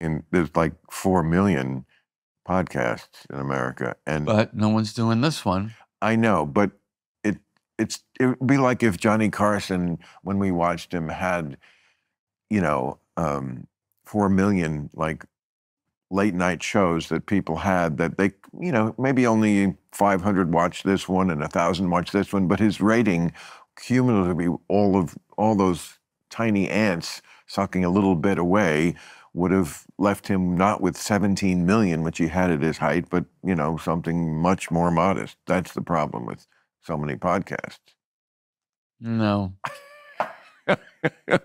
And there's like 4 million podcasts in America. But no one's doing this one. I know, but it would be like if Johnny Carson, when we watched him, had, 4 million like late night shows that people had that they, maybe only 500 watched this one and 1,000 watched this one, but his rating cumulatively, all those tiny ants sucking a little bit away, would have left him not with 17 million, which he had at his height, but, something much more modest. That's the problem with so many podcasts. No.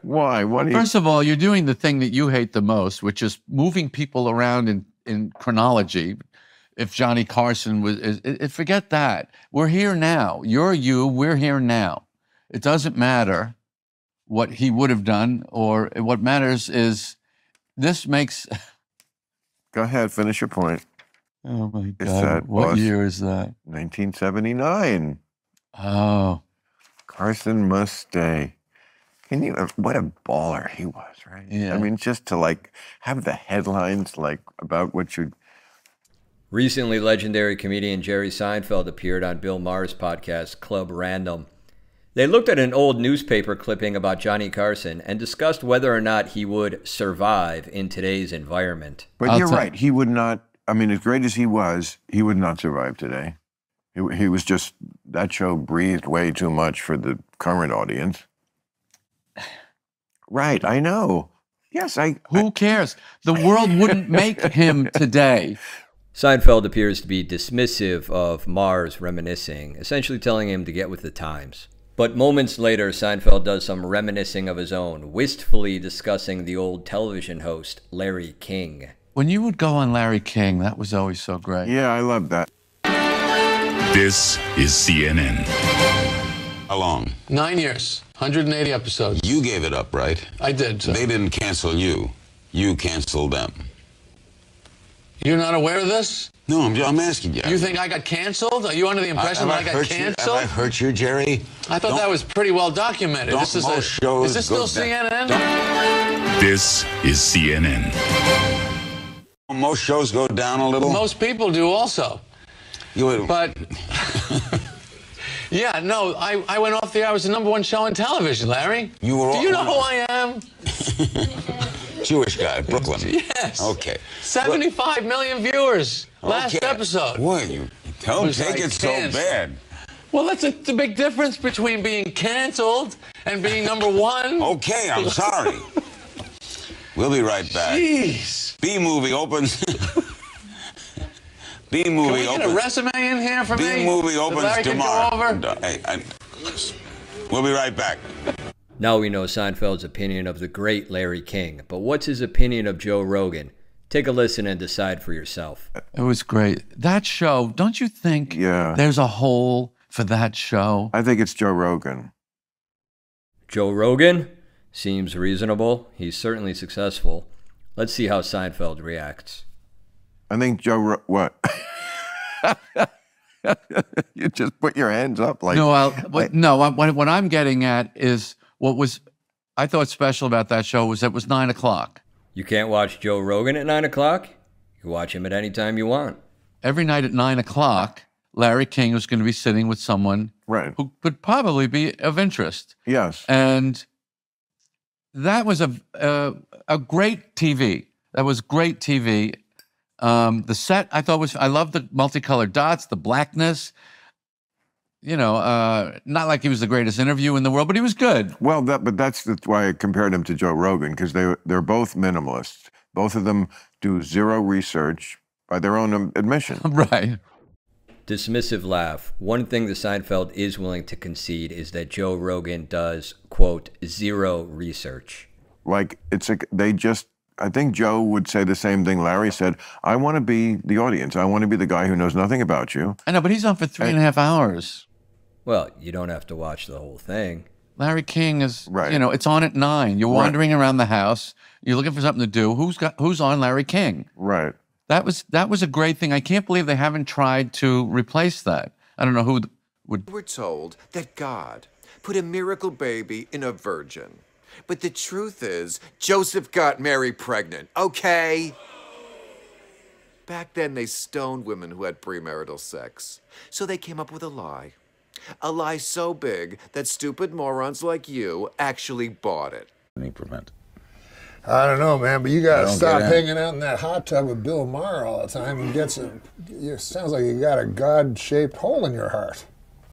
Why? First of all, you're doing the thing that you hate the most, which is moving people around in chronology. If Johnny Carson was, forget that. We're here now. You're you, we're here now. It doesn't matter what he would have done, or what matters is this makes... Go ahead, finish your point. Oh my God, what year is that? 1979. Oh. Carson must stay. Can you, what a baller he was, right? Yeah. I mean, just to have the headlines about what you... Recently, legendary comedian Jerry Seinfeld appeared on Bill Maher's podcast, Club Random. They looked at an old newspaper clipping about Johnny Carson and discussed whether or not he would survive in today's environment. But you're right. He would not, as great as he would not survive today. He was just, that show breathed way too much for the current audience. Right, I know. Yes, Who cares? The world wouldn't make him today. Seinfeld appears to be dismissive of Maher's reminiscing, essentially telling him to get with the times. But moments later, Seinfeld does some reminiscing of his own, wistfully discussing the old television host, Larry King. When you would go on Larry King, that was always so great. Yeah, I love that. This is CNN. How long? 9 years, 180 episodes. You gave it up, right? I did, sir. They didn't cancel you. You canceled them. You're not aware of this? No, I'm asking you. You think I got canceled? Are you under the impression that I got canceled? Have I hurt you, Jerry? I thought that was pretty well documented. Is this still CNN? This is CNN. Most shows go down a little. Most people do also. But, yeah, no, I went off the air. I was the #1 show on television, Larry. Do you know who I am? Jewish guy, Brooklyn. Yes. Okay. 75 million viewers last episode. Boy, you don't take it so bad. Well, that's the big difference between being canceled and being #1. Okay, I'm sorry. We'll be right back. Jeez. B-movie opens. B-movie opens. Can we get a resume in here for me? B-movie opens tomorrow. Hey, we'll be right back. Now we know Seinfeld's opinion of the great Larry King, but what's his opinion of Joe Rogan? Take a listen and decide for yourself. It was great. That show, don't you think there's a hole for that show? I think it's Joe Rogan. Joe Rogan? Seems reasonable. He's certainly successful. Let's see how Seinfeld reacts. I think what? You just put your hands up like... What I'm getting at is what I thought special about that show was that it was 9 o'clock. You can't watch Joe Rogan at 9 o'clock? You watch him at any time you want. Every night at 9 o'clock, Larry King was going to be sitting with someone who could probably be of interest. Yes. And that was a great TV. That was great TV. The set I thought I loved the multicolored dots, the blackness. Not like he was the greatest interview in the world, but he was good. Well, that's why I compared him to Joe Rogan, because they're both minimalists. Both of them do zero research by their own admission. Right. Dismissive laugh. One thing the Seinfeld is willing to concede is that Joe Rogan does, quote, zero research. I think Joe would say the same thing Larry said. I want to be the audience. I want to be the guy who knows nothing about you. I know, but he's on for 3.5 hours. Well, you don't have to watch the whole thing. Larry King is, it's on at 9. You're wandering around the house. You're looking for something to do. Who's on Larry King? Right. That was a great thing. I can't believe they haven't tried to replace that. I don't know who would. We're told that God put a miracle baby in a virgin. But the truth is, Joseph got Mary pregnant, okay? Back then, they stoned women who had premarital sex. So they came up with a lie. A lie so big that stupid morons like you actually bought it. Prevent. I don't know, man, but you gotta don't stop get in. hanging out in that hot tub with Bill Maher all the time and get some. It sounds like you got a God-shaped hole in your heart.